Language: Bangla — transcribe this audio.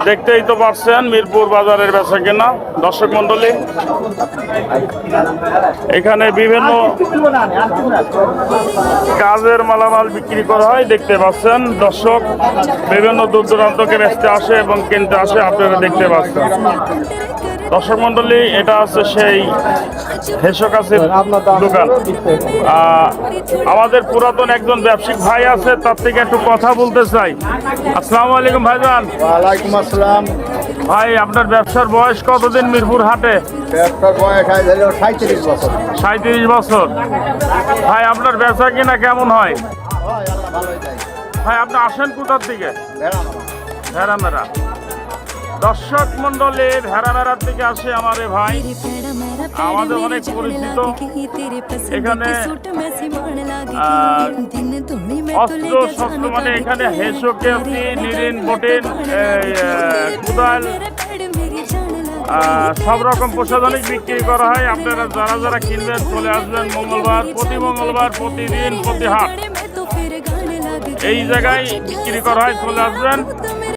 দেখতেই তো পারছেন মিরপুর বাজারের বেচা কেনা দর্শক মন্ডলী। এখানে বিভিন্ন কাজের মালামাল বিক্রি করা হয়, দেখতে পাচ্ছেন দর্শক। বিভিন্ন দূর দূরান্তকে বেচতে আসে এবং কিনতে আসে, আপনারা দেখতে পাচ্ছেন দর্শক মন্ডলী। এটা হচ্ছে সেই হেসকাছের দোকান। আমাদের পুরাতন একজন ব্যবসায়িক ভাই আছে, তার থেকে একটু কথা বলতে চাই। আসসালামু আলাইকুম ভাইজান। ওয়ালাইকুম আসসালাম। ভাই, আপনার ব্যবসার বয়স কতদিন মিরপুর হাটে? ব্যবসার বয়স হলো 37 বছর। 37 বছর। ভাই, আপনার ব্যবসা কিনা কেমন হয়? ভাই, আপনি আসেন কোথার দিকে? ভেড়ামেরা। দর্শক মন্ডলী, ভেড়ামেরার থেকে আসে আমাদের ভাই, আমাদের অনেক পরিচিত। এখানে অস্ত্র শস্ত্র মানে এখানে হেসো, কেসি, নিরিন, বটিন, কুদাল, সব রকম প্রসাধনিক বিক্রি করা হয়। আপনারা যারা যারা কিনবেন চলে আসবেন মঙ্গলবার, প্রতি মঙ্গলবার, প্রতিদিন, প্রতি হাট এই জায়গায় বিক্রি করা হয়, চলে আসবেন।